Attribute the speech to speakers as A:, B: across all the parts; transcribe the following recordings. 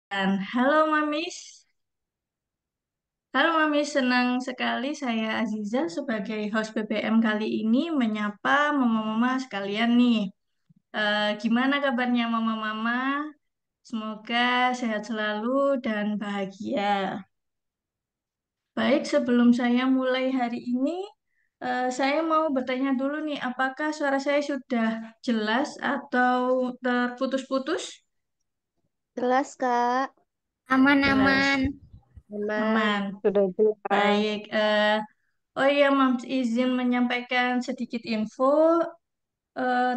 A: Halo Mamis, halo Mamis, senang sekali saya Aziza sebagai host BBM kali ini menyapa mama-mama sekalian nih. Gimana kabarnya mama-mama? Semoga sehat selalu dan bahagia. Baik, sebelum saya mulai hari ini, saya mau bertanya dulu nih, apakah suara saya sudah jelas atau terputus-putus?
B: Jelas, Kak.
A: Jelas,
C: Aman-aman.
B: Aman.
A: aman.
B: Sudah jelas.
A: Baik, oh iya, Mams, izin menyampaikan sedikit info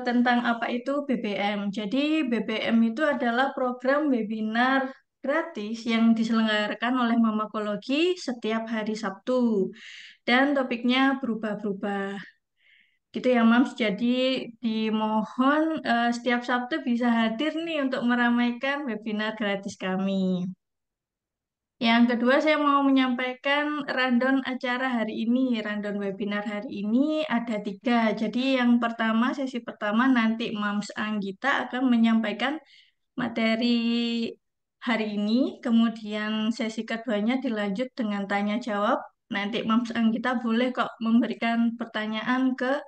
A: tentang apa itu BBM. Jadi, BBM itu adalah program webinar gratis yang diselenggarakan oleh Mamakologi setiap hari Sabtu. Dan topiknya berubah-ubah. Gitu ya, Mams. Jadi, dimohon setiap Sabtu bisa hadir nih untuk meramaikan webinar gratis kami. Yang kedua, saya mau menyampaikan rundown acara hari ini. Rundown webinar hari ini ada tiga. Jadi yang pertama, sesi pertama nanti Mams Anggita akan menyampaikan materi hari ini. Kemudian sesi keduanya dilanjut dengan tanya jawab. Nanti Mams Anggita boleh kok memberikan pertanyaan ke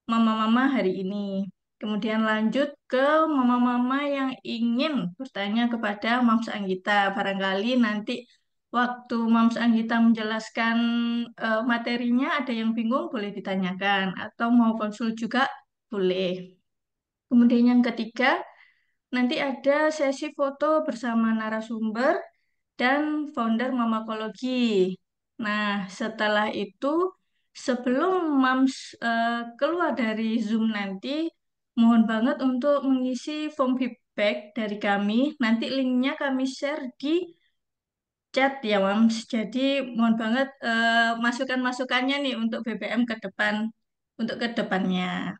A: mama-mama hari ini. Kemudian lanjut ke mama-mama yang ingin bertanya kepada Mams Anggita. Barangkali nanti waktu Mams Anggita menjelaskan materinya ada yang bingung boleh ditanyakan atau mau konsul juga boleh. Kemudian yang ketiga, nanti ada sesi foto bersama narasumber dan founder Mamakologi. Nah, setelah itu, sebelum Mams keluar dari Zoom nanti, mohon banget untuk mengisi form feedback dari kami. Nanti linknya kami share di chat ya, Mams. Jadi, mohon banget masukan-masukannya nih untuk BBM ke depan, untuk ke depannya.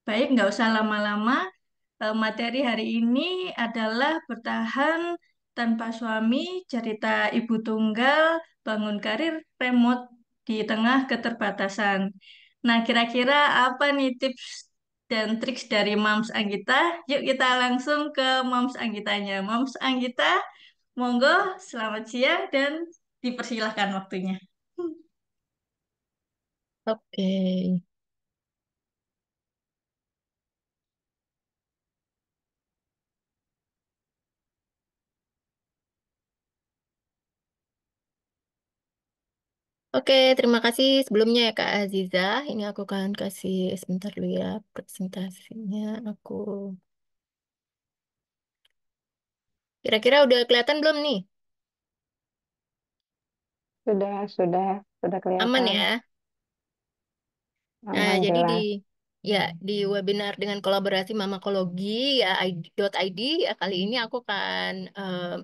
A: Baik, nggak usah lama-lama. Materi hari ini adalah bertahan tanpa suami, cerita ibu tunggal, bangun karir remote di tengah keterbatasan. Nah, kira-kira apa nih tips dan triks dari Mams Anggita? Yuk kita langsung ke Mams Anggitanya. Mams Anggita, monggo, selamat siang dan dipersilahkan waktunya.
C: Oke. Oke, terima kasih sebelumnya ya Kak Aziza. Ini aku akan kasih sebentar dulu ya presentasinya aku. Kira-kira udah kelihatan belum nih?
B: Sudah
C: Aman
B: kelihatan.
C: ya? Nah,
B: Aman
C: jadi
B: jelas.
C: di webinar dengan kolaborasi Mamakologi ya ID.id ya kali ini aku akan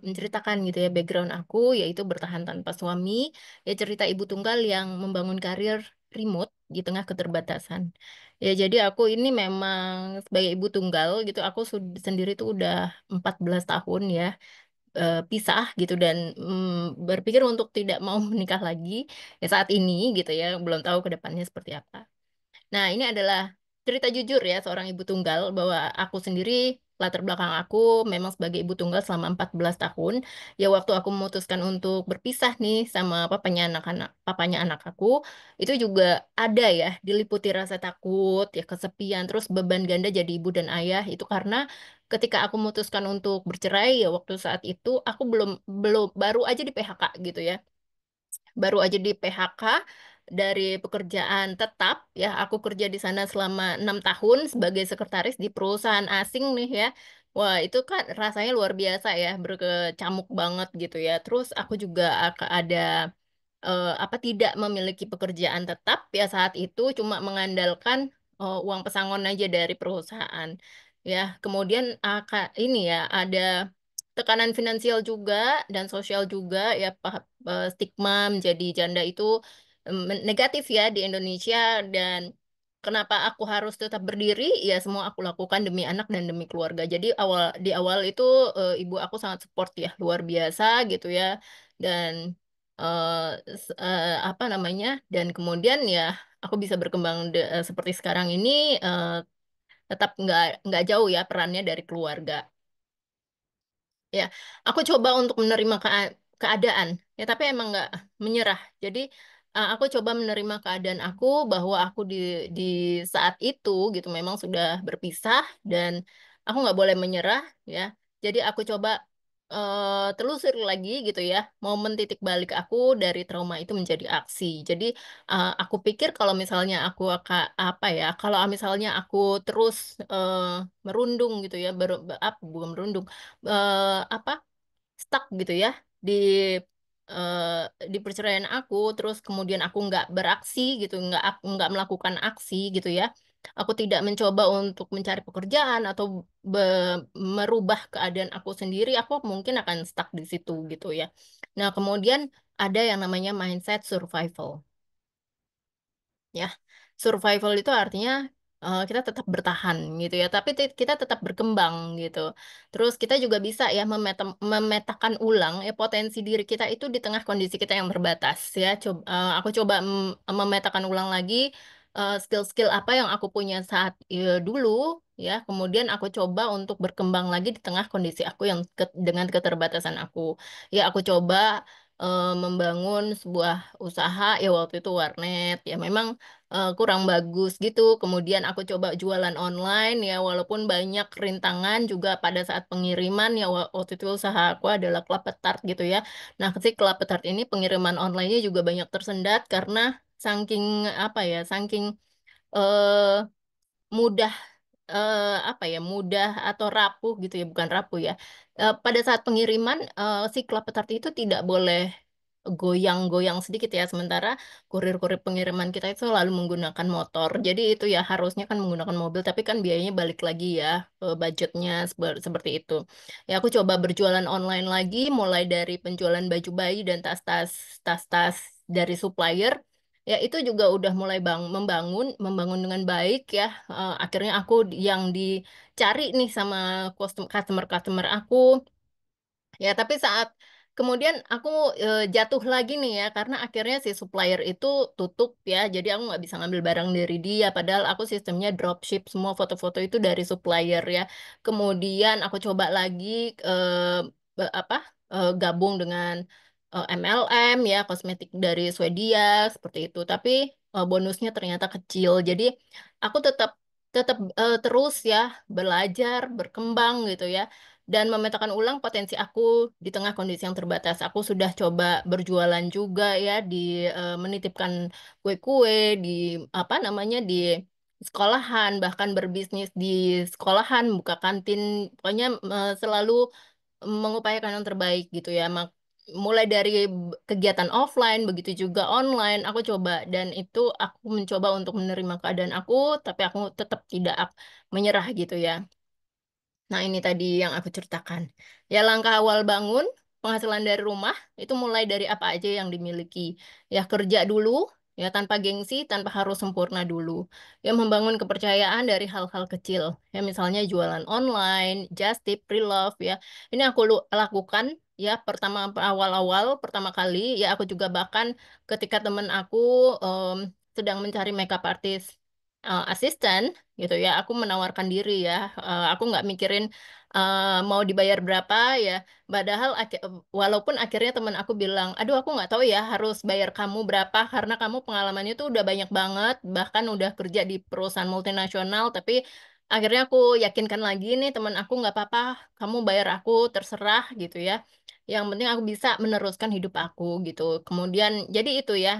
C: menceritakan gitu ya background aku yaitu bertahan tanpa suami, ya cerita ibu tunggal yang membangun karir remote di tengah keterbatasan. Ya jadi aku ini memang sebagai ibu tunggal gitu aku sendiri tuh udah 14 tahun ya pisah gitu dan berpikir untuk tidak mau menikah lagi ya saat ini gitu ya belum tahu ke depannya seperti apa. Nah, ini adalah cerita jujur ya seorang ibu tunggal bahwa aku sendiri latar belakang aku memang sebagai ibu tunggal selama 14 tahun. Ya waktu aku memutuskan untuk berpisah nih sama papanya anak aku, itu juga ada ya diliputi rasa takut, ya kesepian, terus beban ganda jadi ibu dan ayah itu karena ketika aku memutuskan untuk bercerai ya waktu saat itu aku belum belum baru aja di PHK gitu ya baru aja di PHK dari pekerjaan tetap ya aku kerja di sana selama 6 tahun sebagai sekretaris di perusahaan asing nih ya. Wah itu kan rasanya luar biasa ya berkecamuk banget gitu ya. Terus aku juga ada apa tidak memiliki pekerjaan tetap ya saat itu cuma mengandalkan uang pesangon aja dari perusahaan ya. Kemudian ini ya ada tekanan finansial juga dan sosial juga ya stigma menjadi janda itu negatif ya di Indonesia dan kenapa aku harus tetap berdiri ya semua aku lakukan demi anak dan demi keluarga. Jadi di awal itu ibu aku sangat support ya luar biasa gitu ya dan apa namanya dan kemudian ya aku bisa berkembang seperti sekarang ini tetap nggak jauh ya perannya dari keluarga. Ya, aku coba untuk menerima keadaan, ya tapi emang nggak menyerah. Jadi aku coba menerima keadaan aku bahwa aku di saat itu gitu memang sudah berpisah dan aku nggak boleh menyerah ya. Jadi aku coba telusuri lagi gitu ya, momen titik balik aku dari trauma itu menjadi aksi. Jadi aku pikir kalau misalnya aku apa ya, kalau misalnya aku terus eh, merundung gitu ya, bukan merundung apa stuck gitu ya di di perceraian aku terus kemudian aku nggak beraksi gitu aku nggak melakukan aksi gitu ya aku tidak mencoba untuk mencari pekerjaan atau merubah keadaan aku sendiri aku mungkin akan stuck di situ gitu ya nah kemudian ada yang namanya mindset survival ya. Survival itu artinya kita tetap bertahan gitu ya, tapi kita tetap berkembang gitu. Terus kita juga bisa ya memetakan ulang ya potensi diri kita itu di tengah kondisi kita yang terbatas ya. Aku coba memetakan ulang lagi skill-skill apa yang aku punya saat dulu ya. Kemudian aku coba untuk berkembang lagi di tengah kondisi aku yang dengan keterbatasan aku. Ya, aku coba membangun sebuah usaha ya waktu itu warnet ya memang kurang bagus gitu. Kemudian aku coba jualan online ya walaupun banyak rintangan juga pada saat pengiriman ya waktu itu usaha aku adalah kelapa tart gitu ya. Nah, si kelapa tart ini pengiriman online-nya juga banyak tersendat karena saking apa ya, saking eh, mudah apa ya mudah atau rapuh gitu ya bukan rapuh ya. Pada saat pengiriman si kelapa tart itu tidak boleh goyang-goyang sedikit ya sementara kurir-kurir pengiriman kita itu selalu menggunakan motor jadi itu ya harusnya kan menggunakan mobil tapi kan biayanya balik lagi ya budgetnya seperti itu ya aku coba berjualan online lagi mulai dari penjualan baju bayi dan tas-tas dari supplier ya itu juga udah mulai membangun membangun dengan baik ya. Akhirnya aku yang dicari nih sama customer-customer aku. Ya, tapi saat kemudian aku jatuh lagi nih ya, karena akhirnya si supplier itu tutup ya, jadi aku nggak bisa ngambil barang dari dia. Padahal aku sistemnya dropship semua foto-foto itu dari supplier ya. Kemudian aku coba lagi apa gabung dengan MLM ya, kosmetik dari Swedia seperti itu. Tapi bonusnya ternyata kecil. Jadi aku tetap tetap terus ya belajar, berkembang gitu ya dan memetakan ulang potensi aku di tengah kondisi yang terbatas. Aku sudah coba berjualan juga ya di menitipkan kue-kue di apa namanya di sekolahan, bahkan berbisnis di sekolahan, buka kantin, pokoknya selalu mengupayakan yang terbaik gitu ya. Mulai dari kegiatan offline, begitu juga online, aku coba dan itu aku mencoba untuk menerima keadaan aku, tapi aku tetap tidak menyerah gitu ya. Nah, ini tadi yang aku ceritakan. Ya, langkah awal bangun, penghasilan dari rumah, itu mulai dari apa aja yang dimiliki. Ya, kerja dulu, ya tanpa gengsi, tanpa harus sempurna dulu. Ya, membangun kepercayaan dari hal-hal kecil. Ya, misalnya jualan online, just tip, pre-love, ya. Ini aku lakukan, ya, awal-awal, pertama kali. Ya, aku juga bahkan ketika temen aku em, sedang mencari makeup artist asisten, gitu ya aku menawarkan diri ya aku nggak mikirin mau dibayar berapa ya padahal walaupun akhirnya teman aku bilang aduh aku nggak tahu ya harus bayar kamu berapa karena kamu pengalamannya tuh udah banyak banget bahkan udah kerja di perusahaan multinasional tapi akhirnya aku yakinkan lagi nih teman aku nggak apa-apa kamu bayar aku terserah gitu ya yang penting aku bisa meneruskan hidup aku gitu kemudian jadi itu ya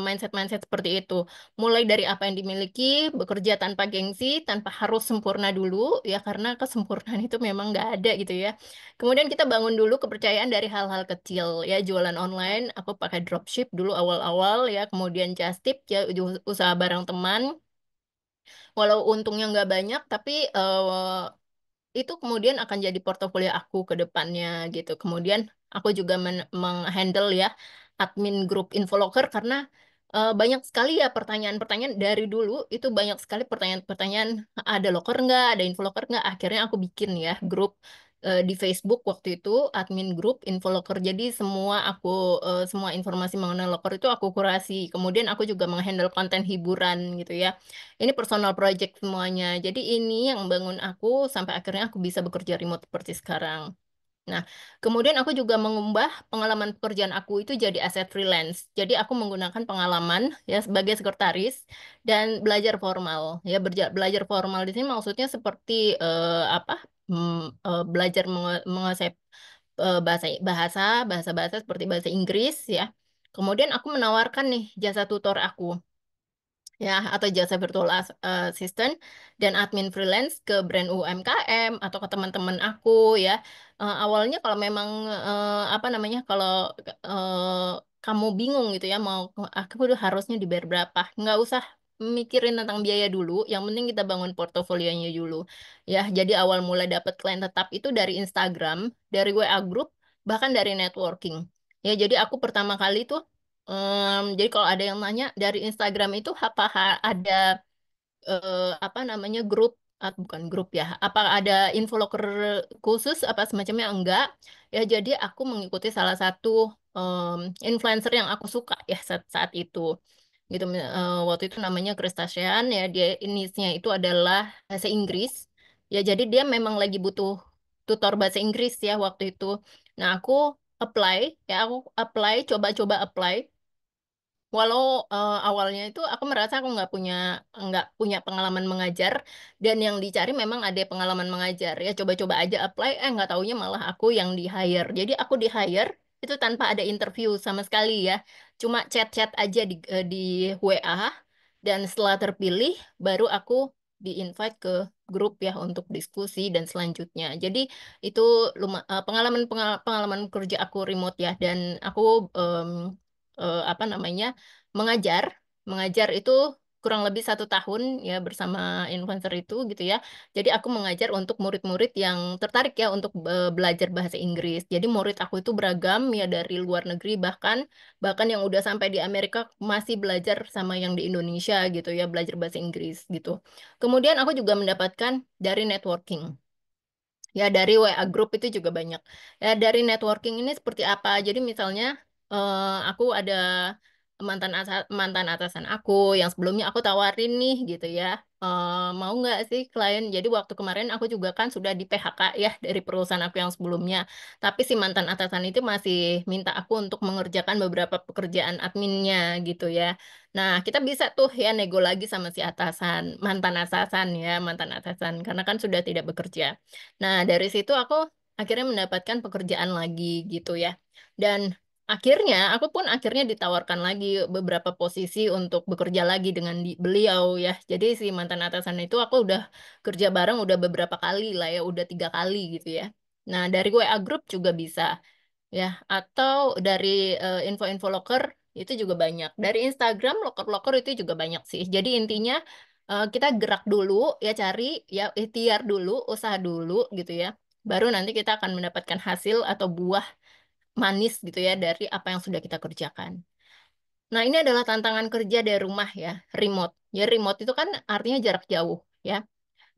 C: mindset-mindset seperti itu mulai dari apa yang dimiliki, bekerja tanpa gengsi, tanpa harus sempurna dulu, ya karena kesempurnaan itu memang nggak ada gitu ya. Kemudian kita bangun dulu kepercayaan dari hal-hal kecil, ya jualan online, aku pakai dropship dulu awal-awal ya, kemudian just tip ya usaha bareng teman, walau untungnya nggak banyak, tapi itu kemudian akan jadi portofolio aku ke depannya gitu. Kemudian aku juga menghandle ya admin grup Infoloker karena banyak sekali ya pertanyaan-pertanyaan dari dulu itu banyak sekali pertanyaan-pertanyaan ada loker nggak, ada Infoloker nggak. Akhirnya aku bikin ya grup di Facebook waktu itu admin grup Infoloker. Jadi semua informasi mengenai loker itu aku kurasi. Kemudian aku juga menghandle konten hiburan gitu ya. Ini personal project semuanya. Jadi ini yang bangun aku sampai akhirnya aku bisa bekerja remote seperti sekarang. Nah, kemudian aku juga mengubah pengalaman pekerjaan aku itu jadi aset freelance. Jadi aku menggunakan pengalaman ya sebagai sekretaris dan belajar formal. Ya belajar formal di sini maksudnya seperti apa? Belajar menguasai bahasa bahasa bahasa seperti bahasa Inggris ya. Kemudian aku menawarkan nih jasa tutor aku ya atau jasa virtual assistant dan admin freelance ke brand UMKM atau ke teman-teman aku ya. Awalnya kalau memang apa namanya kalau eh, kamu bingung gitu ya mau aku udah harusnya dibayar berapa, nggak usah mikirin tentang biaya dulu, yang penting kita bangun portofolionya dulu ya. Jadi awal mulai dapat klien tetap itu dari Instagram, dari WA group, bahkan dari networking ya. Jadi aku pertama kali tuh jadi kalau ada yang nanya dari Instagram itu apa ada apa namanya grup bukan grup ya, apa ada infoloker khusus apa semacamnya, enggak ya. Jadi aku mengikuti salah satu influencer yang aku suka ya saat itu gitu. Waktu itu namanya Kristasian ya, dia niche-nya itu adalah bahasa Inggris ya. Jadi dia memang lagi butuh tutor bahasa Inggris ya waktu itu. Nah aku apply ya, aku apply coba-coba apply. Walau awalnya itu aku merasa aku nggak punya pengalaman mengajar, dan yang dicari memang ada pengalaman mengajar ya, coba-coba aja apply, nggak taunya malah aku yang di hire. Jadi aku di hire itu tanpa ada interview sama sekali ya, cuma chat-chat aja di WA, dan setelah terpilih baru aku di invite ke grup ya untuk diskusi dan selanjutnya. Jadi itu pengalaman pengalaman kerja aku remote ya, dan aku apa namanya mengajar mengajar itu kurang lebih 1 tahun ya bersama influencer itu gitu ya. Jadi aku mengajar untuk murid-murid yang tertarik ya untuk belajar bahasa Inggris. Jadi murid aku itu beragam ya, dari luar negeri, bahkan bahkan yang udah sampai di Amerika masih belajar sama yang di Indonesia gitu ya, belajar bahasa Inggris gitu. Kemudian aku juga mendapatkan dari networking. Ya, dari WA group itu juga banyak. Ya, dari networking ini seperti apa? Jadi misalnya aku ada mantan atasan aku yang sebelumnya aku tawarin nih gitu ya. Mau nggak sih klien? Jadi waktu kemarin aku juga kan sudah di PHK ya dari perusahaan aku yang sebelumnya. Tapi si mantan atasan itu masih minta aku untuk mengerjakan beberapa pekerjaan adminnya gitu ya. Nah, kita bisa tuh ya nego lagi sama si atasan, mantan atasan karena kan sudah tidak bekerja. Nah, dari situ aku akhirnya mendapatkan pekerjaan lagi gitu ya. Dan aku pun akhirnya ditawarkan lagi beberapa posisi untuk bekerja lagi dengan beliau ya. Jadi si mantan atasan itu aku udah kerja bareng udah beberapa kali lah ya, udah 3 kali gitu ya. Nah, dari WA Group juga bisa ya, atau dari info-info loker itu juga banyak. Dari Instagram loker-loker itu juga banyak sih. Jadi intinya kita gerak dulu ya, cari ya, ikhtiar dulu, usaha dulu gitu ya. Baru nanti kita akan mendapatkan hasil atau buah manis gitu ya dari apa yang sudah kita kerjakan. Nah, ini adalah tantangan kerja dari rumah ya, remote. Ya, remote itu kan artinya jarak jauh ya.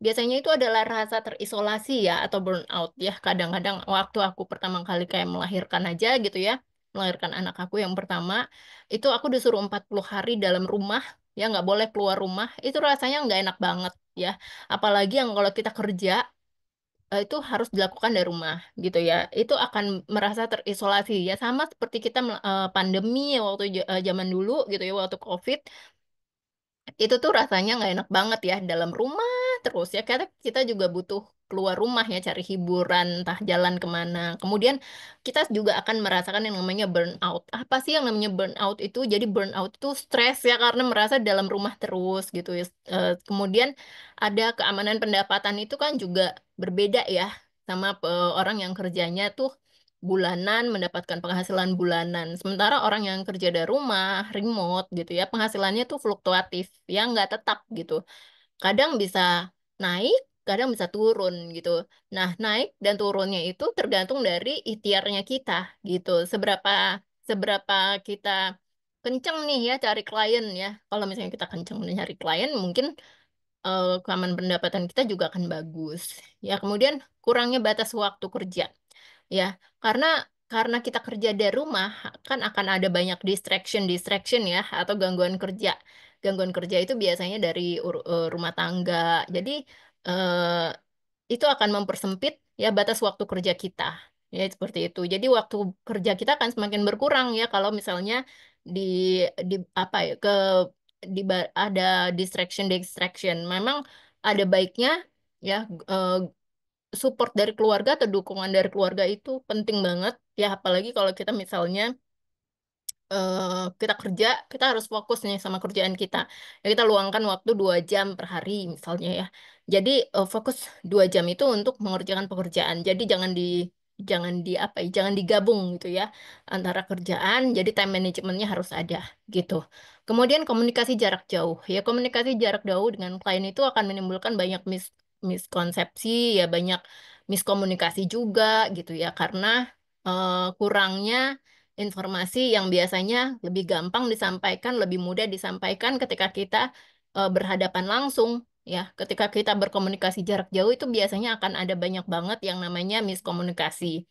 C: Biasanya itu adalah rasa terisolasi ya atau burnout ya. Kadang-kadang waktu aku pertama kali kayak melahirkan aja gitu ya, melahirkan anak aku yang pertama, itu aku disuruh 40 hari dalam rumah, ya nggak boleh keluar rumah. Itu rasanya nggak enak banget ya. Apalagi yang kalau kita kerja, itu harus dilakukan dari rumah gitu ya. Itu akan merasa terisolasi ya, sama seperti kita pandemi ya, waktu zaman dulu gitu ya, waktu COVID itu tuh rasanya nggak enak banget ya dalam rumah terus ya. Kita juga butuh keluar rumah ya, cari hiburan, entah jalan kemana. Kemudian kita juga akan merasakan yang namanya burnout. Apa sih yang namanya burnout itu? Jadi burnout itu stres ya karena merasa dalam rumah terus gitu ya. Kemudian ada keamanan pendapatan itu kan juga berbeda ya sama orang yang kerjanya tuh bulanan, mendapatkan penghasilan bulanan. Sementara orang yang kerja dari rumah, remote gitu ya, penghasilannya tuh fluktuatif, ya nggak tetap gitu. Kadang bisa naik, kadang bisa turun gitu. Nah, naik dan turunnya itu tergantung dari ikhtiarnya kita gitu. Seberapa seberapa kita kenceng nih ya cari klien ya. Kalau misalnya kita kenceng mencari klien, mungkin keamanan pendapatan kita juga akan bagus. Ya, kemudian kurangnya batas waktu kerja. Ya, karena kita kerja dari rumah kan akan ada banyak distraction ya atau gangguan kerja. Gangguan kerja itu biasanya dari rumah tangga. Jadi itu akan mempersempit ya batas waktu kerja kita. Ya, seperti itu. Jadi waktu kerja kita akan semakin berkurang ya kalau misalnya di di apa ya ada distraction. Memang ada baiknya ya, eh, support dari keluarga atau dukungan dari keluarga itu penting banget ya, apalagi kalau kita misalnya kita kerja, kita harus fokus nih sama kerjaan kita. Ya, kita luangkan waktu 2 jam per hari misalnya ya. Jadi fokus 2 jam itu untuk mengerjakan pekerjaan. Jadi jangan di apa ya, jangan digabung gitu ya antara kerjaan. Jadi time managementnya harus ada gitu. Kemudian komunikasi jarak jauh. Ya, komunikasi jarak jauh dengan klien itu akan menimbulkan banyak miskonsepsi ya, banyak miskomunikasi juga gitu ya, karena kurangnya informasi yang biasanya lebih gampang disampaikan, lebih mudah disampaikan ketika kita berhadapan langsung. Ya, ketika kita berkomunikasi jarak jauh itu biasanya akan ada banyak banget yang namanya miskomunikasi.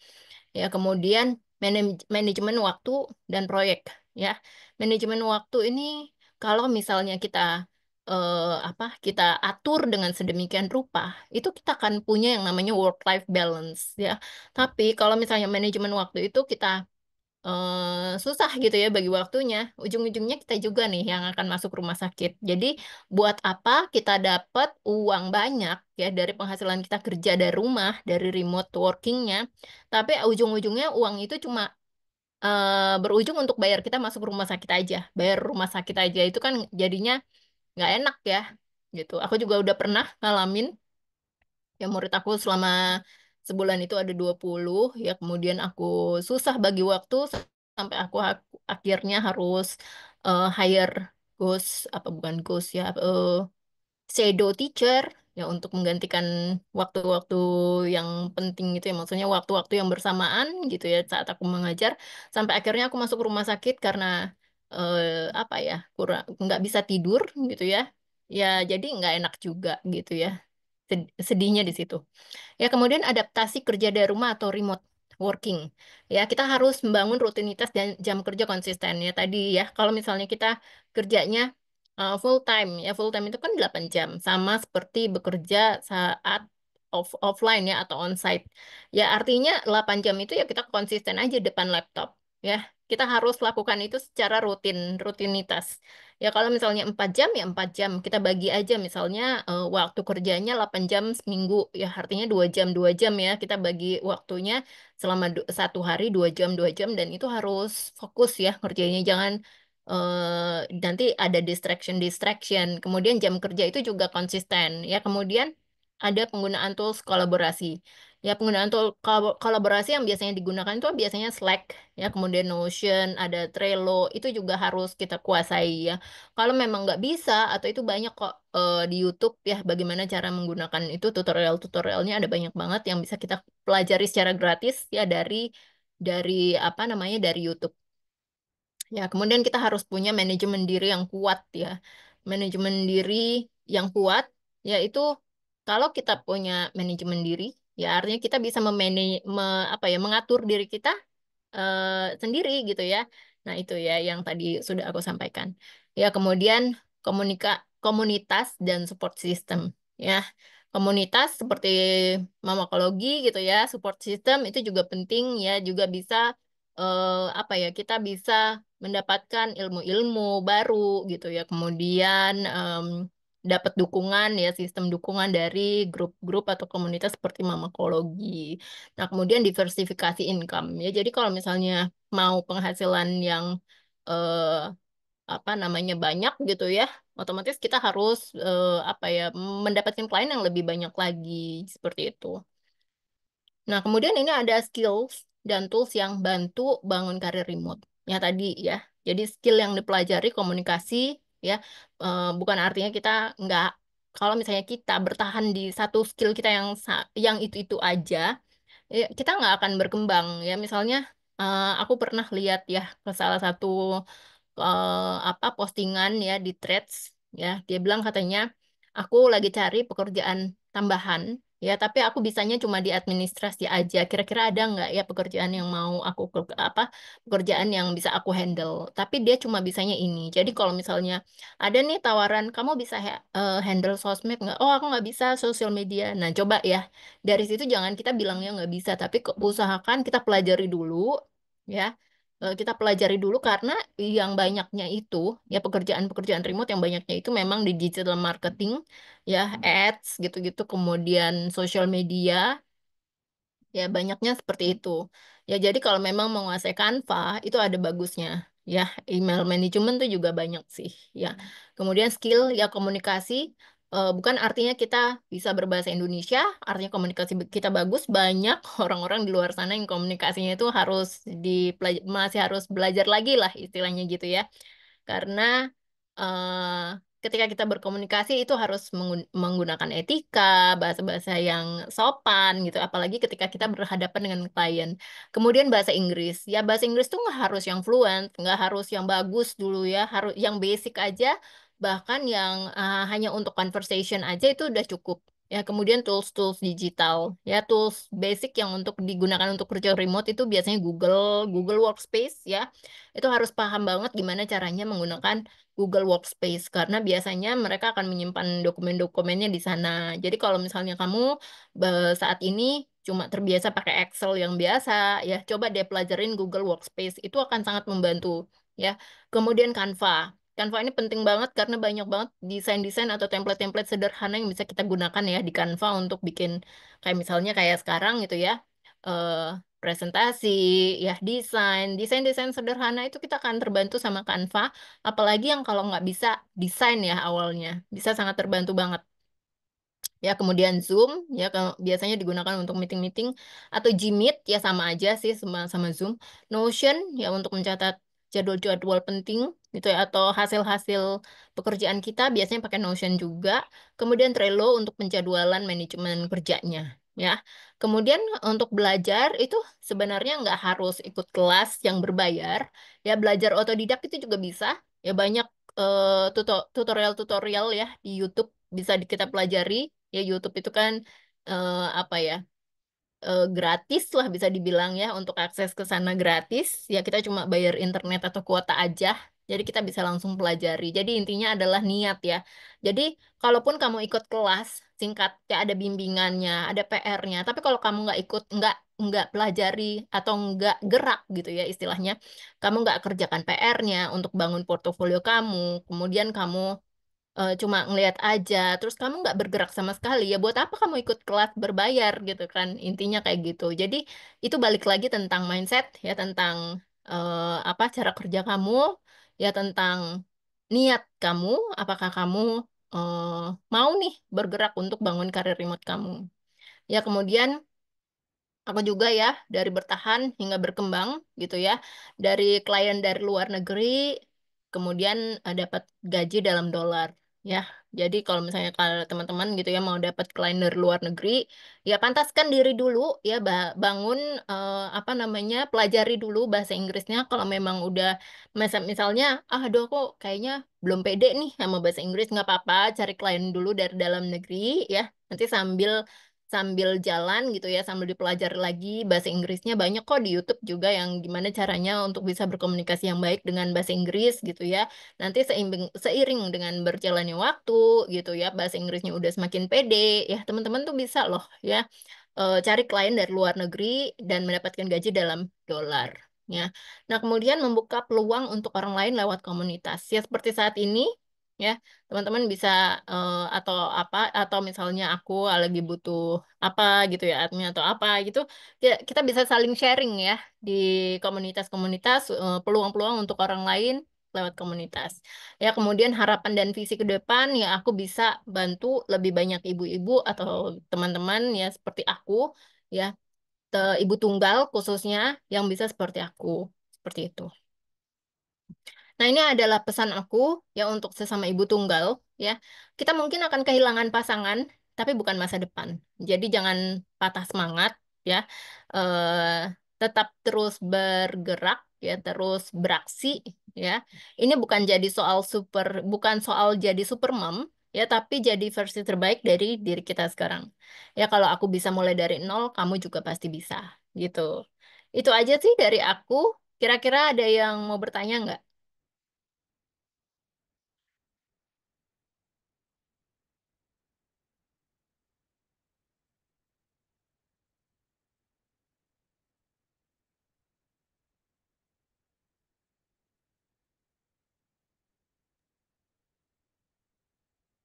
C: Ya, kemudian manajemen waktu dan proyek. Ya, manajemen waktu ini kalau misalnya kita atur dengan sedemikian rupa, itu kita akan punya yang namanya work-life balance. Ya, tapi kalau misalnya manajemen waktu itu kita susah gitu ya bagi waktunya, ujung-ujungnya kita juga nih yang akan masuk rumah sakit. Jadi buat apa kita dapat uang banyak ya dari penghasilan kita kerja dari rumah, dari remote workingnya, tapi ujung-ujungnya uang itu cuma berujung untuk bayar kita masuk rumah sakit aja, bayar rumah sakit aja itu kan jadinya nggak enak ya gitu. Aku juga udah pernah ngalamin ya, murid aku selama sebulan itu ada 20 ya, kemudian aku susah bagi waktu sampai aku akhirnya harus hire ghost, apa bukan ghost ya, shadow teacher ya untuk menggantikan waktu-waktu yang penting itu ya, maksudnya waktu-waktu yang bersamaan gitu ya saat aku mengajar, sampai akhirnya aku masuk rumah sakit karena apa ya, kurang nggak bisa tidur gitu ya, ya jadi nggak enak juga gitu ya. Sedihnya di situ. Ya, kemudian adaptasi kerja dari rumah atau remote working. Ya, kita harus membangun rutinitas dan jam kerja konsisten. Ya, tadi ya, kalau misalnya kita kerjanya full time, ya full time itu kan 8 jam. Sama seperti bekerja saat offline ya atau onsite. Ya, artinya 8 jam itu ya kita konsisten aja depan laptop. Ya, kita harus lakukan itu secara rutinitas. Ya, kalau misalnya 4 jam, ya 4 jam. Kita bagi aja misalnya waktu kerjanya 8 jam seminggu. Ya, artinya 2 jam, 2 jam ya. Kita bagi waktunya selama 1 hari 2 jam, 2 jam. Dan itu harus fokus ya kerjanya. Jangan nanti ada distraction. Kemudian jam kerja itu juga konsisten. Ya, kemudian ada penggunaan tools kolaborasi. Ya, penggunaan tool kolaborasi yang biasanya digunakan itu biasanya Slack, ya, kemudian Notion, ada Trello, itu juga harus kita kuasai ya. Kalau memang nggak bisa, atau itu banyak kok di YouTube ya, bagaimana cara menggunakan itu, tutorialnya ada banyak banget yang bisa kita pelajari secara gratis ya dari apa namanya, dari YouTube. Ya, kemudian kita harus punya manajemen diri yang kuat ya. Manajemen diri yang kuat yaitu kalau kita punya manajemen diri, ya artinya kita bisa apa ya, mengatur diri kita sendiri gitu ya. Nah, itu ya yang tadi sudah aku sampaikan. Ya, kemudian komunitas dan support system ya. Komunitas seperti mamakologi gitu ya, support system itu juga penting ya, juga bisa apa ya, kita bisa mendapatkan ilmu-ilmu baru gitu ya. Kemudian dapat dukungan ya, sistem dukungan dari grup-grup atau komunitas seperti mamakologi. Nah, kemudian diversifikasi income ya. Jadi kalau misalnya mau penghasilan yang eh, apa namanya banyak gitu ya, otomatis kita harus apa ya, mendapatkan klien yang lebih banyak lagi seperti itu. Nah, kemudian ini ada skills dan tools yang bantu bangun karir remote. Ya tadi ya. Jadi skill yang dipelajari komunikasi ya, bukan artinya kita nggak, kalau misalnya kita bertahan di satu skill kita yang itu-itu aja, ya, kita nggak akan berkembang ya. Misalnya aku pernah lihat ya ke salah satu apa postingan ya di Threads ya, dia bilang katanya aku lagi cari pekerjaan tambahan ya, tapi aku bisanya cuma di administrasi aja. Kira-kira ada nggak ya pekerjaan yang mau aku apa pekerjaan yang bisa aku handle. Tapi dia cuma bisanya ini. Jadi kalau misalnya ada nih tawaran, kamu bisa handle sosmed nggak? Oh, aku nggak bisa sosial media. Nah, coba ya dari situ jangan kita bilangnya nggak bisa, tapi usahakan kita pelajari dulu, ya. Kita pelajari dulu karena yang banyaknya itu, ya pekerjaan-pekerjaan remote yang banyaknya itu memang di digital marketing, ya ads gitu-gitu, kemudian social media, ya banyaknya seperti itu. Ya jadi kalau memang menguasai Canva itu ada bagusnya. Ya, email management tuh juga banyak sih. Ya, kemudian skill ya komunikasi, bukan artinya kita bisa berbahasa Indonesia, artinya komunikasi kita bagus. Banyak orang-orang di luar sana yang komunikasinya itu harus masih harus belajar lagi lah istilahnya gitu ya. Karena ketika kita berkomunikasi itu harus menggunakan etika, bahasa-bahasa yang sopan gitu, apalagi ketika kita berhadapan dengan klien. Kemudian bahasa Inggris, ya bahasa Inggris tuh nggak harus yang fluent, nggak harus yang bagus dulu ya, harus yang basic aja, bahkan yang hanya untuk conversation aja itu udah cukup. Ya, kemudian tools-tools digital, ya tools basic yang untuk digunakan untuk kerja remote itu biasanya Google Workspace ya. Itu harus paham banget gimana caranya menggunakan Google Workspace karena biasanya mereka akan menyimpan dokumen-dokumennya di sana. Jadi kalau misalnya kamu saat ini cuma terbiasa pakai Excel yang biasa, ya coba deh pelajarin Google Workspace. Itu akan sangat membantu ya. Kemudian Canva. Canva ini penting banget karena banyak banget desain-desain atau template-template sederhana yang bisa kita gunakan ya di Canva untuk bikin kayak misalnya kayak sekarang gitu ya. eh Presentasi, ya desain sederhana itu kita akan terbantu sama Canva. Apalagi yang kalau nggak bisa desain ya awalnya, bisa sangat terbantu banget. Ya, kemudian Zoom, ya biasanya digunakan untuk meeting-meeting atau Gmeet, ya sama aja sih sama Zoom. Notion, ya untuk mencatat jadwal-jadwal penting gitu ya, atau hasil-hasil pekerjaan kita biasanya pakai Notion juga. Kemudian Trello untuk penjadwalan manajemen kerjanya. Ya, kemudian untuk belajar itu sebenarnya nggak harus ikut kelas yang berbayar. Ya, belajar otodidak itu juga bisa. Ya, banyak tutorial-tutorial ya di YouTube bisa kita pelajari. Ya YouTube itu kan apa ya, gratis lah bisa dibilang ya, untuk akses ke sana gratis. Ya kita cuma bayar internet atau kuota aja. Jadi kita bisa langsung pelajari. Jadi intinya adalah niat ya. Jadi kalaupun kamu ikut kelas singkat ya ada bimbingannya, ada PR-nya. Tapi kalau kamu nggak ikut, nggak pelajari atau nggak gerak gitu ya istilahnya, kamu nggak kerjakan PR-nya untuk bangun portofolio kamu, kemudian kamu cuma ngelihat aja, terus kamu nggak bergerak sama sekali, ya buat apa kamu ikut kelas berbayar gitu kan? Intinya kayak gitu. Jadi itu balik lagi tentang mindset ya, tentang apa cara kerja kamu, ya tentang niat kamu, apakah kamu eh, mau nih bergerak untuk bangun karir remote kamu. Ya kemudian aku juga ya, dari bertahan hingga berkembang gitu ya. Dari klien dari luar negeri, kemudian dapat gaji dalam dolar. Ya, jadi kalau misalnya kalau teman-teman gitu ya mau dapat klien dari luar negeri, ya pantaskan diri dulu ya, bangun apa namanya, pelajari dulu bahasa Inggrisnya. Kalau memang udah misalnya, ah aduh kok kayaknya belum pede nih sama bahasa Inggris, nggak apa-apa, cari klien dulu dari dalam negeri ya. Nanti sambil sambil jalan gitu ya, sambil dipelajari lagi bahasa Inggrisnya, banyak kok di YouTube juga yang gimana caranya untuk bisa berkomunikasi yang baik dengan bahasa Inggris gitu ya. Nanti seiring dengan berjalannya waktu gitu ya, bahasa Inggrisnya udah semakin pede, ya teman-teman tuh bisa loh ya cari klien dari luar negeri dan mendapatkan gaji dalam dolar. Ya. Nah, kemudian membuka peluang untuk orang lain lewat komunitas. Ya, seperti saat ini, ya, teman-teman bisa atau apa, atau misalnya aku lagi butuh apa gitu ya, admin atau apa gitu, ya, kita bisa saling sharing ya di komunitas-komunitas, peluang-peluang untuk orang lain lewat komunitas. Ya, kemudian harapan dan visi ke depan, ya aku bisa bantu lebih banyak ibu-ibu atau teman-teman ya seperti aku, ya, ibu tunggal khususnya yang bisa seperti aku. Seperti itu. Nah, ini adalah pesan aku ya untuk sesama ibu tunggal ya. Kita mungkin akan kehilangan pasangan, tapi bukan masa depan. Jadi jangan patah semangat ya. Tetap terus bergerak ya, terus beraksi ya. Ini bukan jadi soal bukan soal jadi super mom ya tapi jadi versi terbaik dari diri kita sekarang. Ya kalau aku bisa mulai dari nol, kamu juga pasti bisa, gitu. Itu aja sih dari aku. Kira-kira ada yang mau bertanya nggak?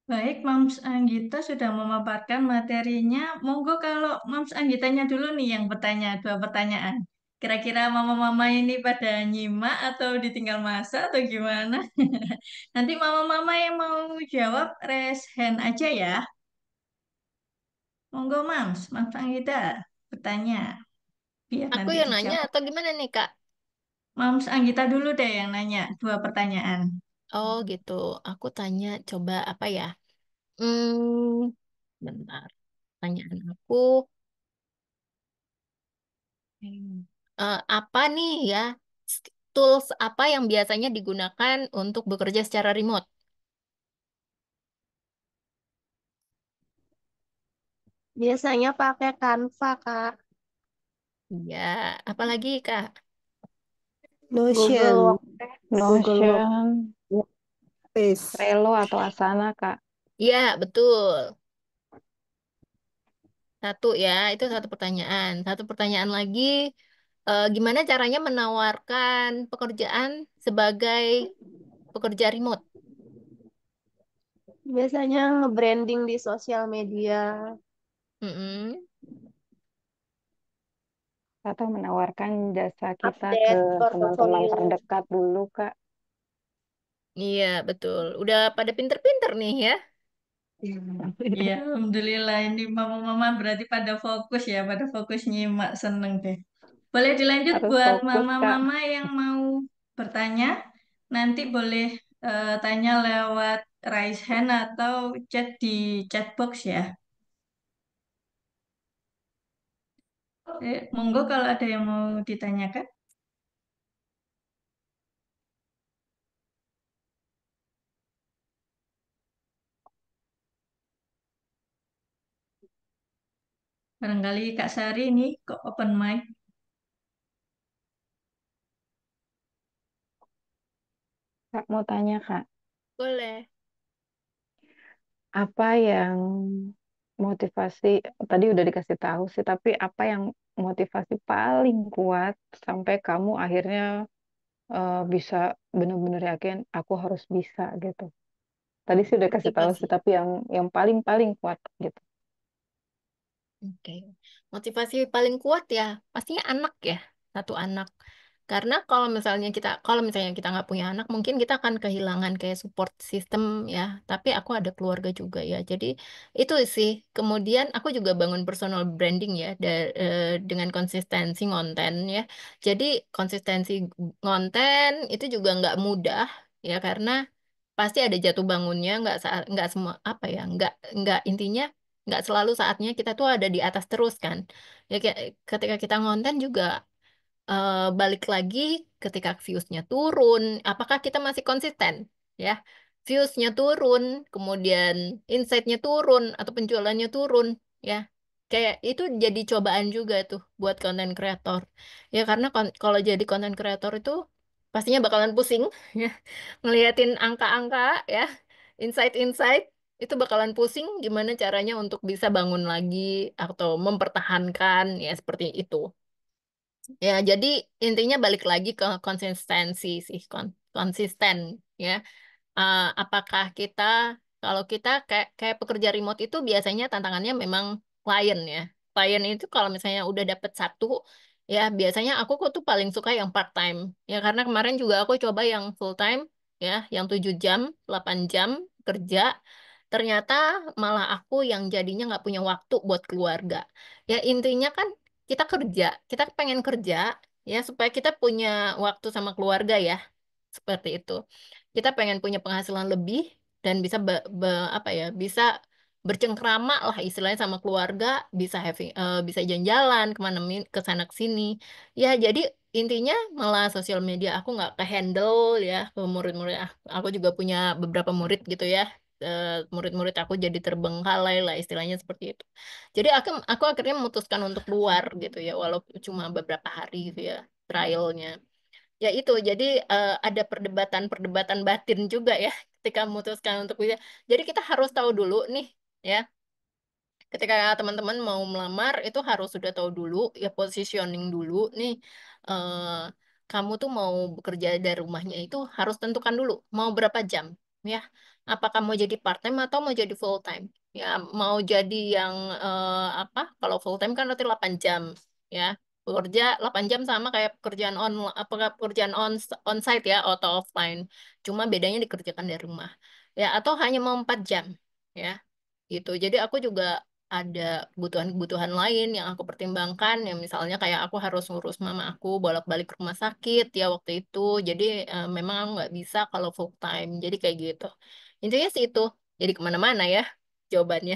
A: Baik, Mams Anggita sudah memaparkan materinya. Monggo kalau Mams Anggitanya dulu nih yang bertanya, dua pertanyaan. Kira-kira mama-mama ini pada nyimak atau ditinggal masak atau gimana? Nanti mama-mama yang mau jawab, raise hand aja ya. Monggo, Mams Anggita bertanya, biar
C: Aku
A: nanti
C: yang nanya
A: dijawab.
C: atau gimana nih, Kak?
A: Mams Anggita dulu deh yang nanya, dua pertanyaan.
C: Oh gitu. Aku tanya coba apa ya? Hmm, bentar. Pertanyaan aku. Apa nih ya? Tools apa yang biasanya digunakan untuk bekerja secara remote?
B: Biasanya pakai Canva, Kak.
C: Iya, apalagi Kak?
B: Google
D: Notion,
B: Work, Google Work.
D: Notion,
B: Workspace.
D: Trello atau Asana, Kak.
C: Iya, betul. Satu ya, itu satu pertanyaan. Satu pertanyaan lagi, gimana caranya menawarkan pekerjaan sebagai pekerja remote?
B: Biasanya nge-branding di sosial media,
C: Mm-mm.
D: Atau menawarkan jasa kita ke
B: update
D: teman-teman
B: portofolio.
D: terdekat dulu, Kak.
C: Iya, betul. Udah pada pinter-pinter nih ya.
A: Iya, Alhamdulillah ini mama-mama berarti pada fokus ya, pada fokus nyimak, seneng deh. Boleh dilanjut
D: Harus
A: buat
D: fokus, Kak.
A: mama-mama yang mau bertanya, nanti boleh tanya lewat raise hand atau chat di chat box ya. Monggo kalau ada yang mau ditanyakan. Barangkali Kak Sari ini kok open mic.
D: Kak, mau tanya, Kak.
C: Boleh.
D: Apa yang motivasi, tadi udah dikasih tahu sih, tapi apa yang motivasi paling kuat sampai kamu akhirnya bisa benar-benar yakin aku harus bisa gitu. Tadi sih udah kasih tahu sih,
C: Motivasi.
D: tapi yang paling-paling kuat gitu.
C: Oke. Motivasi paling kuat ya, pastinya anak ya. Satu anak. Karena kalau misalnya kita nggak punya anak, mungkin kita akan kehilangan kayak support system ya. Tapi aku ada keluarga juga ya. Jadi itu sih. Kemudian aku juga bangun personal branding ya dengan konsistensi konten ya. Jadi konsistensi konten itu juga nggak mudah ya karena pasti ada jatuh bangunnya. Nggak semua apa ya, nggak intinya nggak selalu saatnya kita tuh ada di atas terus kan. Ya kayak ketika kita ngonten juga balik lagi ketika viewsnya turun, apakah kita masih konsisten? Ya, viewsnya turun, kemudian insight-nya turun atau penjualannya turun, ya. Kayak itu jadi cobaan juga tuh buat konten kreator. Ya karena kalau jadi konten kreator itu pastinya bakalan pusing, ya. Ngeliatin angka-angka, ya, insight-insight itu bakalan pusing gimana caranya untuk bisa bangun lagi atau mempertahankan ya seperti itu. Ya, jadi intinya balik lagi ke konsistensi sih, konsisten ya. Apakah kalau kita kayak pekerja remote itu biasanya tantangannya memang klien ya. Klien itu kalau misalnya udah dapet satu, ya biasanya aku kok tuh paling suka yang part time. Ya karena kemarin juga aku coba yang full time, ya, yang 7 jam, 8 jam kerja. Ternyata malah aku yang jadinya nggak punya waktu buat keluarga. Ya intinya kan kita pengen kerja ya supaya kita punya waktu sama keluarga ya, seperti itu. Kita pengen punya penghasilan lebih dan bisa apa ya, bisa bercengkrama lah istilahnya sama keluarga, bisa bisa jalan-jalan ke sana ke sini. Ya, jadi intinya malah sosial media aku nggak ke handle ya ke murid-murid. Aku juga punya beberapa murid gitu ya. murid-murid aku jadi terbengkalai lah istilahnya seperti itu. Jadi aku akhirnya memutuskan untuk keluar gitu ya, walaupun cuma beberapa hari gitu ya trialnya. Ya itu, jadi ada perdebatan-perdebatan batin juga ya ketika memutuskan untuk bisa. Jadi kita harus tahu dulu nih ya, ketika teman-teman mau melamar itu harus sudah tahu dulu ya positioning dulu nih, eh, kamu tuh mau bekerja dari rumahnya itu harus tentukan dulu mau berapa jam ya. Apakah mau jadi part time atau mau jadi full time? Ya, mau jadi yang apa? Kalau full time kan berarti 8 jam ya. Bekerja 8 jam sama kayak pekerjaan pekerjaan on site ya atau offline. Cuma bedanya dikerjakan dari rumah. Ya, atau hanya mau 4 jam ya gitu. Jadi aku juga ada kebutuhan-kebutuhan lain yang aku pertimbangkan, yang misalnya kayak aku harus ngurus mama aku bolak-balik ke rumah sakit ya waktu itu. Jadi memang aku nggak bisa kalau full time. Jadi kayak gitu. Intinya sih itu. Jadi kemana-mana ya jawabannya.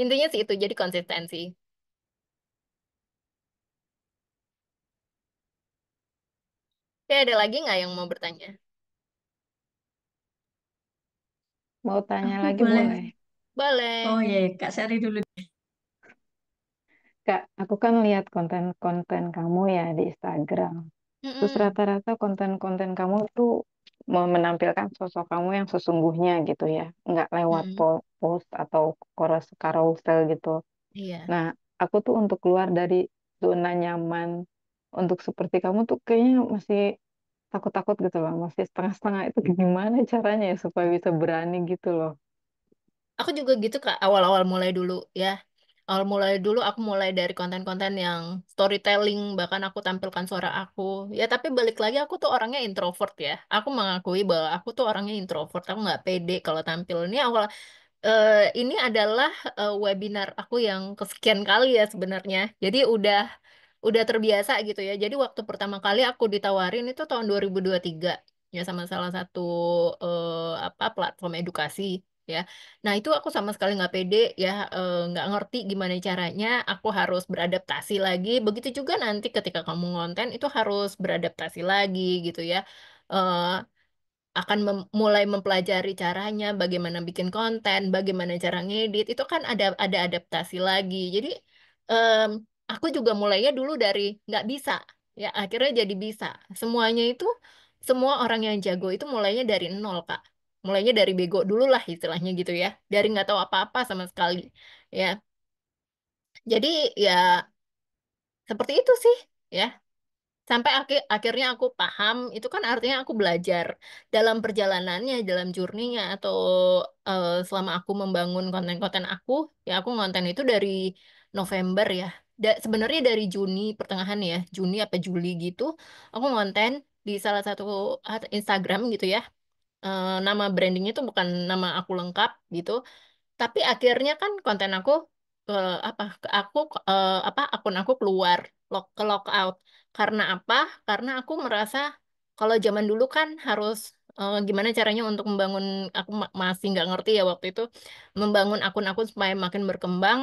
C: Intinya sih itu. Jadi konsistensi. Oke, ada lagi nggak yang mau bertanya?
D: Mau tanya
A: Aku
D: lagi
A: boleh.
D: boleh?
A: Oh
C: Boleh.
A: ya, Kak Sari dulu.
D: Kak, aku kan lihat konten-konten kamu ya di Instagram. Terus
C: Mm-mm.
D: rata-rata konten-konten kamu tuh menampilkan sosok kamu yang sesungguhnya gitu ya. Nggak lewat
C: Mm-mm.
D: post atau carousel gitu.
C: Iya.
D: Nah, aku tuh untuk keluar dari zona nyaman untuk seperti kamu tuh kayaknya masih takut-takut gitu loh. Masih setengah-setengah itu gimana caranya ya supaya bisa berani gitu loh.
C: Aku juga gitu Kak, awal-awal mulai dulu ya. Awal mulai dulu aku mulai dari konten-konten yang storytelling, bahkan aku tampilkan suara aku. Ya tapi balik lagi aku tuh orangnya introvert ya. Aku mengakui bahwa aku tuh orangnya introvert. Aku nggak pede kalau tampil. Ini adalah webinar aku yang kesekian kali ya sebenarnya. Jadi udah terbiasa gitu ya. Jadi waktu pertama kali aku ditawarin itu tahun 2023 ya sama salah satu apa platform edukasi ya. Nah itu aku sama sekali nggak pede ya, nggak ngerti gimana caranya. Aku harus beradaptasi lagi. Begitu juga nanti ketika kamu ngonten itu harus beradaptasi lagi gitu ya. Eh, akan mulai mempelajari caranya, bagaimana bikin konten, bagaimana cara ngedit, itu kan ada adaptasi lagi. Jadi em, aku juga mulainya dulu dari nggak bisa, ya akhirnya jadi bisa. Semuanya itu, semua orang yang jago itu mulainya dari nol, Kak. Mulainya dari bego dulu lah istilahnya gitu ya, dari nggak tahu apa-apa sama sekali, ya. Jadi ya seperti itu sih, ya. Sampai akhirnya aku paham, itu kan artinya aku belajar dalam perjalanannya, dalam journey-nya, atau selama aku membangun konten-konten aku, ya aku ngonten itu dari November ya. Sebenarnya dari Juni pertengahan ya, Juni apa Juli gitu, aku ngonten di salah satu Instagram gitu ya. Nama brandingnya itu bukan nama aku lengkap gitu. Tapi akhirnya kan konten aku apa aku apa akun aku keluar ke lockout. Karena apa? Karena aku merasa kalau zaman dulu kan harus gimana caranya untuk membangun, aku masih nggak ngerti ya waktu itu, membangun akun-akun supaya makin berkembang.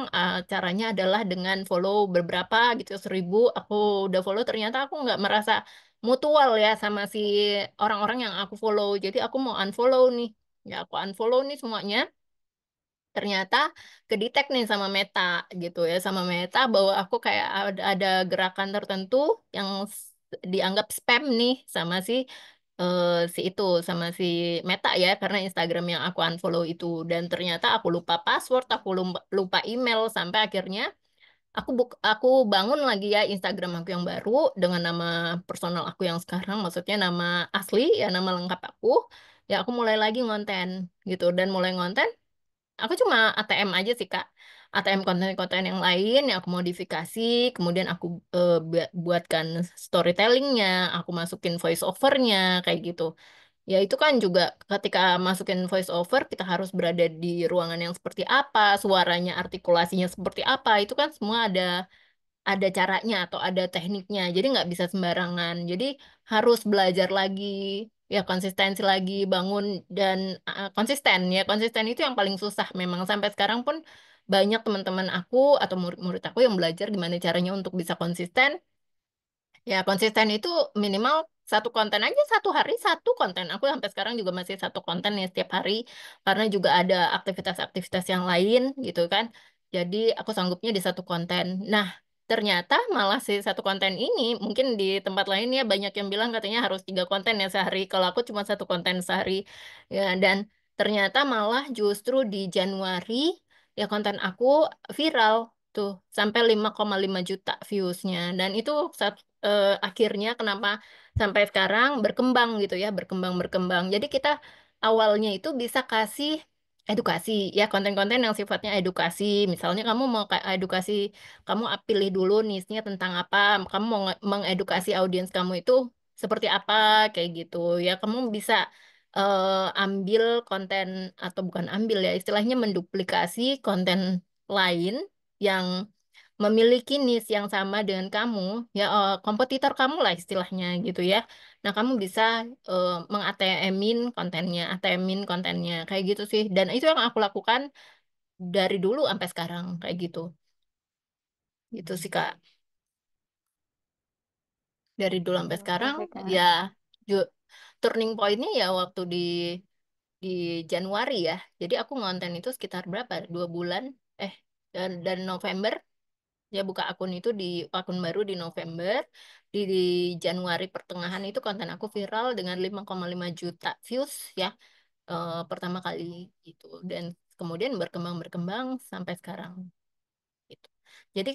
C: Caranya adalah dengan follow beberapa gitu 1.000. Aku udah follow ternyata aku nggak merasa mutual ya sama si orang-orang yang aku follow. Jadi aku mau unfollow nih. Ya aku unfollow nih semuanya, ternyata kedetek nih sama Meta gitu ya, sama Meta bahwa aku kayak ada gerakan tertentu yang dianggap spam nih sama eh, si itu sama si Meta ya, karena Instagram yang aku unfollow itu, dan ternyata aku lupa password, aku lupa email, sampai akhirnya aku bangun lagi ya Instagram aku yang baru dengan nama personal aku yang sekarang, maksudnya nama asli ya, nama lengkap aku. Ya aku mulai lagi ngonten gitu, dan mulai ngonten. Aku cuma ATM aja sih, Kak. ATM konten-konten yang lain yang aku modifikasi, kemudian aku buatkan storytellingnya, aku masukin voice overnya, kayak gitu. Ya itu kan juga ketika masukin voice over, kita harus berada di ruangan yang seperti apa, suaranya, artikulasinya seperti apa, itu kan semua ada caranya atau ada tekniknya. Jadi nggak bisa sembarangan. Jadi harus belajar lagi, ya konsistensi lagi, bangun dan konsisten. Ya konsisten itu yang paling susah memang. Sampai sekarang pun banyak teman-teman aku atau murid-murid aku yang belajar gimana caranya untuk bisa konsisten. Ya konsisten itu minimal satu konten aja satu hari satu konten. Aku sampai sekarang juga masih satu konten ya setiap hari karena juga ada aktivitas-aktivitas yang lain gitu kan. Jadi aku sanggupnya di satu konten. Nah, ternyata malah si satu konten ini mungkin di tempat lainnya banyak yang bilang katanya harus 3 konten ya sehari. Kalau aku cuma satu konten sehari ya dan ternyata malah justru di Januari ya konten aku viral tuh sampai 5,5 juta viewsnya dan itu akhirnya kenapa sampai sekarang berkembang gitu ya berkembang berkembang jadi kita awalnya itu bisa kasih edukasi ya konten-konten yang sifatnya edukasi misalnya kamu mau kayak edukasi kamu pilih dulu niche-nya tentang apa kamu mau mengedukasi audiens kamu itu seperti apa kayak gitu ya kamu bisa ambil konten atau bukan ambil ya istilahnya menduplikasi konten lain yang memiliki niche yang sama dengan kamu, ya kompetitor kamu lah istilahnya gitu ya. Nah, kamu bisa meng-ATM-in kontennya, ATM-in kontennya kayak gitu sih. Dan itu yang aku lakukan dari dulu sampai sekarang kayak gitu. Gitu sih Kak. Dari dulu sampai
D: Terima
C: sekarang
D: kasih, Kak.
C: ya turning point-nya ya waktu di Januari ya. Jadi aku ngonten itu sekitar berapa? 2 bulan. Dan November ya buka akun itu di akun baru di November di Januari pertengahan itu konten aku viral dengan 5,5 juta views ya pertama kali gitu dan kemudian berkembang berkembang sampai sekarang gitu. Jadi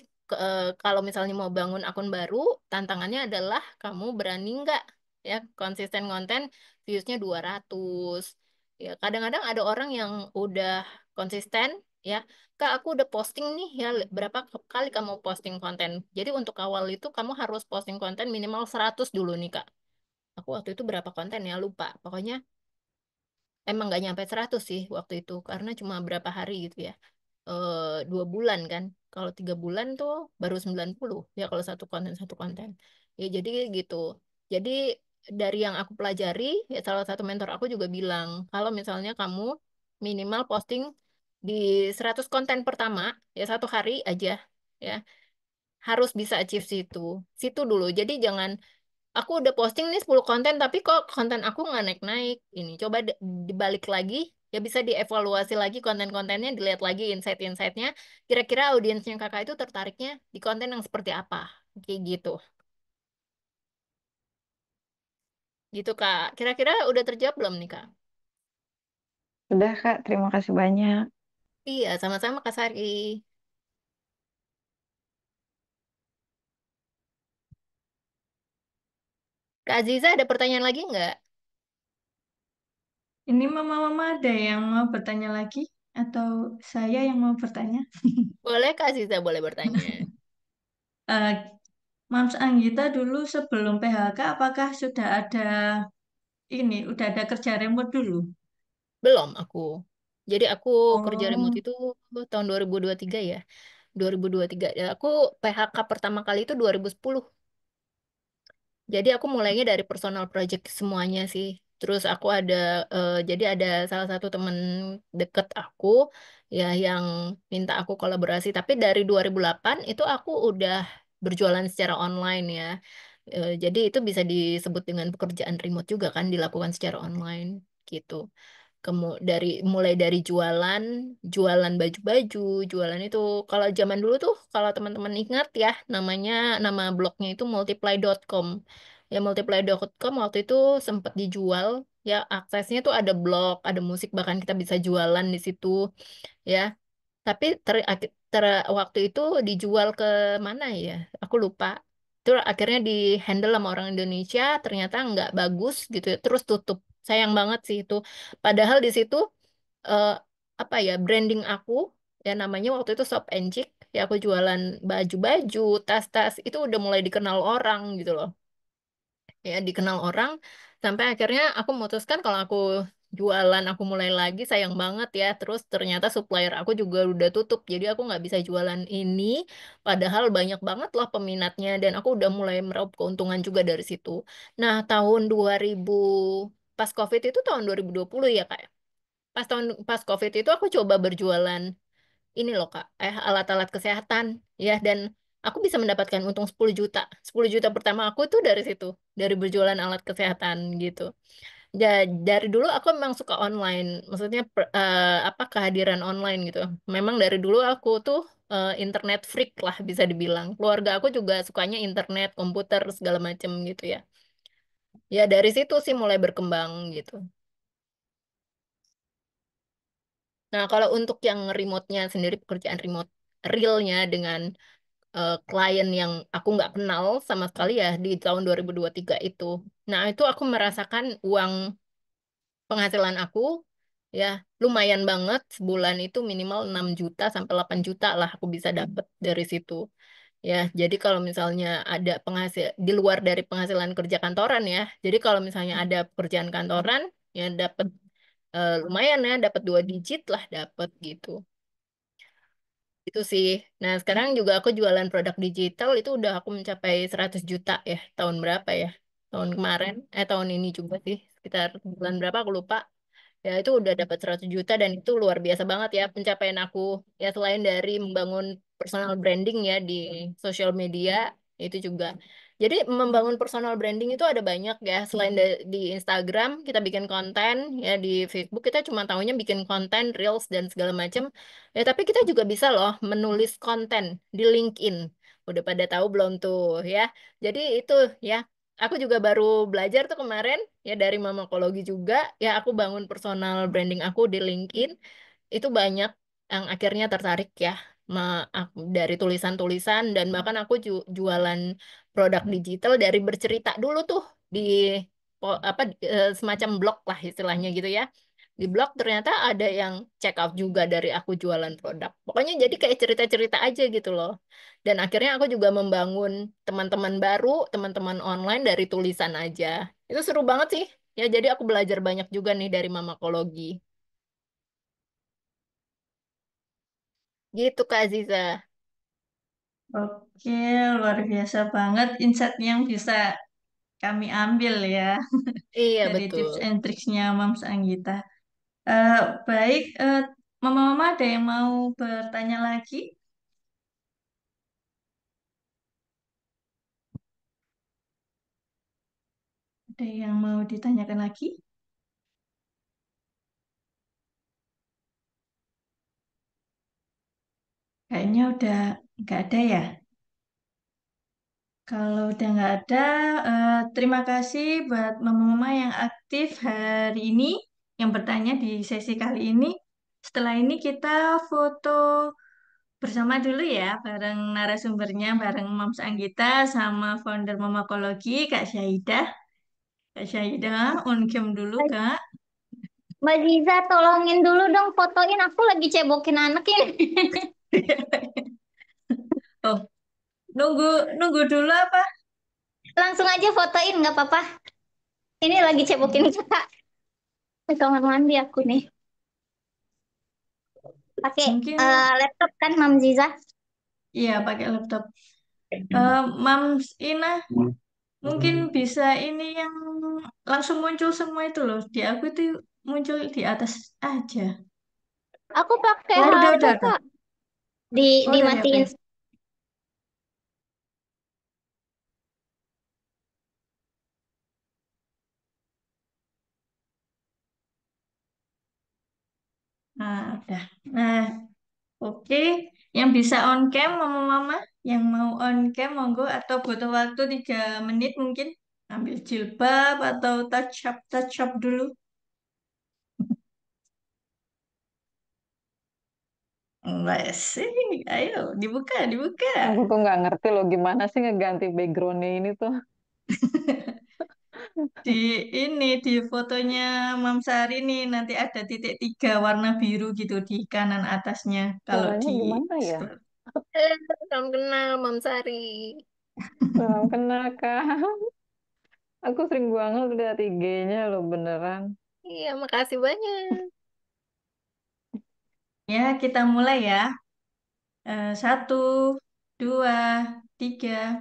C: kalau misalnya mau bangun akun baru tantangannya adalah kamu berani nggak ya konsisten konten viewsnya 200 ya kadang-kadang ada orang yang udah konsisten ya Kak, aku udah posting nih ya berapa kali kamu posting konten. Jadi untuk awal itu kamu harus posting konten minimal 100 dulu nih Kak. Aku waktu itu berapa konten ya lupa. Pokoknya emang nggak nyampe 100 sih waktu itu karena cuma berapa hari gitu ya. 2 bulan kan. Kalau 3 bulan tuh baru 90 ya kalau satu konten. Ya jadi gitu. Jadi dari yang aku pelajari ya salah satu mentor aku juga bilang kalau misalnya kamu minimal posting di 100 konten pertama ya satu hari aja ya harus bisa achieve situ dulu jadi jangan aku udah posting nih 10 konten tapi kok konten aku nggak naik-naik ini coba dibalik lagi ya bisa dievaluasi lagi konten-kontennya dilihat lagi insight-insightnya kira-kira audiensnya kakak itu tertariknya di konten yang seperti apa kayak gitu gitu kak kira-kira udah terjawab belum nih kak
D: Udah, Kak. Terima kasih banyak.
C: iya sama-sama kak Sari kak Aziza ada pertanyaan lagi nggak
A: Ini mama-mama ada yang mau bertanya lagi? Atau saya yang mau bertanya?
C: boleh kak Aziza boleh bertanya
A: Eh, Mams Anggita dulu sebelum PHK, apakah sudah ada udah ada kerja remote dulu?
C: belum aku jadi aku kerja remote
A: Oh,
C: itu tahun 2023 ya 2023 ya aku PHK pertama kali itu 2010. Jadi aku mulainya dari personal project semuanya sih. Terus aku ada, jadi ada salah satu temen deket aku ya yang minta aku kolaborasi. Tapi dari 2008 itu aku udah berjualan secara online ya. Jadi itu bisa disebut dengan pekerjaan remote juga kan dilakukan secara online gitu. Mulai dari jualan baju-baju, jualan itu kalau zaman dulu tuh kalau teman-teman ingat ya nama blognya itu multiply.com. Ya multiply.com waktu itu sempat dijual ya aksesnya tuh ada blog, ada musik bahkan kita bisa jualan di situ ya. Tapi waktu itu dijual ke mana ya? Aku lupa. Itu akhirnya di handle sama orang Indonesia, ternyata nggak bagus gitu ya. Terus tutup. Sayang banget sih itu. Padahal di situ eh, apa ya branding aku ya namanya waktu itu Shop and Chic. Ya aku jualan baju-baju, tas-tas itu udah mulai dikenal orang gitu loh ya dikenal orang sampai akhirnya aku memutuskan kalau aku jualan aku mulai lagi sayang banget ya terus ternyata supplier aku juga udah tutup jadi aku nggak bisa jualan ini padahal banyak banget loh peminatnya dan aku udah mulai meraup keuntungan juga dari situ nah tahun 2000 pas COVID itu tahun 2020 ya kak pas COVID itu aku coba berjualan ini loh kak alat-alat kesehatan ya dan aku bisa mendapatkan untung 10 juta. 10 juta pertama aku itu dari situ, dari berjualan alat kesehatan gitu. Dari dulu aku memang suka online, maksudnya apa kehadiran online gitu. Memang dari dulu aku tuh internet freak lah bisa dibilang. Keluarga aku juga sukanya internet, komputer segala macem gitu ya. Ya dari situ sih mulai berkembang gitu. Nah kalau untuk yang remote-nya sendiri, pekerjaan remote realnya dengan klien yang aku nggak kenal sama sekali ya di tahun 2023 itu. Nah itu aku merasakan uang penghasilan aku ya lumayan banget, sebulan itu minimal 6 juta sampai 8 juta lah aku bisa dapet dari situ. Ya, jadi kalau misalnya ada penghasil di luar dari penghasilan kerja kantoran ya. Jadi kalau misalnya ada pekerjaan kantoran ya dapat lumayan ya, dapat 2 digit lah dapat gitu. Itu sih. Nah, sekarang juga aku jualan produk digital itu udah aku mencapai 100 juta ya. Tahun berapa ya? Tahun kemarin, tahun ini juga sih. Sekitar bulan berapa aku lupa. Ya itu udah dapat 100 juta dan itu luar biasa banget ya pencapaian aku. Ya selain dari membangun personal branding ya di sosial media itu juga. Jadi membangun personal branding itu ada banyak ya. Selain di Instagram kita bikin konten ya di Facebook kita cuma tahunya bikin konten, reels dan segala macam. Ya tapi kita juga bisa loh menulis konten di LinkedIn. Udah pada tahu belum tuh ya. Jadi itu ya aku juga baru belajar tuh kemarin ya dari Mamakologi juga ya aku bangun personal branding aku di LinkedIn itu banyak yang akhirnya tertarik ya dari tulisan-tulisan dan bahkan aku jualan produk digital dari bercerita dulu tuh di semacam blog lah istilahnya gitu ya. Di blog ternyata ada yang check out juga dari aku jualan produk. Pokoknya jadi kayak cerita-cerita aja gitu loh. Dan akhirnya aku juga membangun teman-teman baru, teman-teman online dari tulisan aja. Itu seru banget sih. Ya, jadi aku belajar banyak juga nih dari Mamakologi. Gitu Kak Aziza.
A: Oke, luar biasa banget insight yang bisa kami ambil ya
C: Iya,
A: dari
C: betul.
A: tips and triksnya Mams Anggita. Eh, baik, Mama-mama ada yang mau bertanya lagi? Ada yang mau ditanyakan lagi? Kayaknya udah nggak ada ya. Kalau udah nggak ada, terima kasih buat mama-mama yang aktif hari ini, yang bertanya di sesi kali ini. Setelah ini kita foto bersama dulu ya, bareng narasumbernya, bareng Mams Anggita sama founder Mamakologi, Kak Syahidah. Kak Syahidah, on cam dulu, Kak.
E: Mbak Ziza, tolongin dulu dong fotoin. Aku lagi cebokin anak ini.
A: Oh, nunggu nunggu dulu apa?
E: Langsung aja fotoin, nggak apa-apa. Ini lagi cebokin kakak. Di kamar mandi aku nih. Pakai
A: Mungkin,
E: laptop kan, Mam Ziza?
A: iya pakai laptop. Mams Ina, mungkin bisa ini yang langsung muncul semua itu loh. Di aku itu muncul di atas aja.
E: Aku pakai
A: Oh,
E: HP,
A: udah.
E: Kak. Di
A: Oh, dari
E: dimatiin.
A: HP. Nah, udah. Nah, oke. Yang bisa on cam, mama-mama. Yang mau on cam, monggo. Atau butuh waktu 3 menit mungkin. Ambil jilbab atau touch up dulu. Enggak sih. Ayo, dibuka.
D: Aku tuh nggak ngerti loh gimana sih ngeganti backgroundnya ini tuh.
A: Di di fotonya Mam Sari nih nanti ada titik 3 warna biru gitu di kanan atasnya kalau
D: Caranya
A: di
D: gimana ya?
A: scroll.
C: Salam kenal, Mam Sari.
D: Belum kenal kak. Aku sering banget lihat IG-nya loh beneran.
C: Iya, makasih banyak.
A: Ya, kita mulai ya. 1, 2, 3.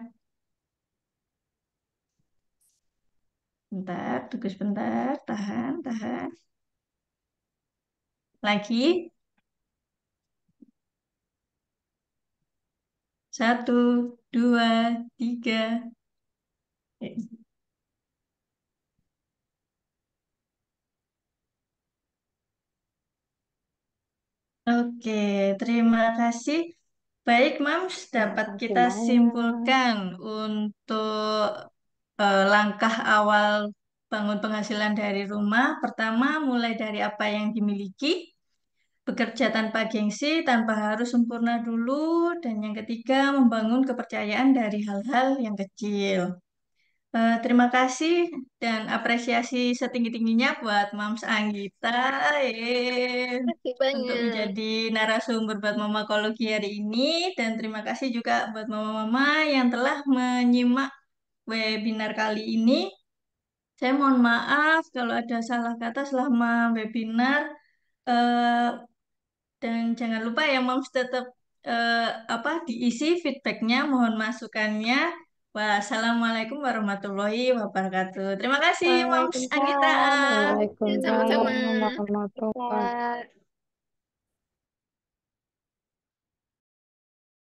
A: Bentar, tunggu sebentar. Tahan. Lagi. Satu, dua, tiga. Oke, terima kasih. Baik, Mams,
D: Terima
A: dapat
D: kasih
A: kita
D: banyak.
A: simpulkan untuk langkah awal bangun penghasilan dari rumah. Pertama, mulai dari apa yang dimiliki, bekerja tanpa gengsi, tanpa harus sempurna dulu. Dan yang ketiga, membangun kepercayaan dari hal-hal yang kecil. Terima kasih dan apresiasi setinggi-tingginya buat Mams Anggita
C: Makasih
A: untuk
C: banyak.
A: menjadi narasumber buat Mamakologi hari ini. Dan terima kasih juga buat mama-mama yang telah menyimak webinar kali ini. Saya mohon maaf kalau ada salah kata selama webinar. Eh, dan jangan lupa ya, Moms tetap apa diisi feedbacknya, mohon masukannya. Wassalamualaikum warahmatullahi wabarakatuh. Terima kasih, Moms Anggita.
B: Waalaikumsalam
C: Sama-sama.
D: Waalaikumsalam warahmatullahi
B: warahmatullahi wabarakatuh.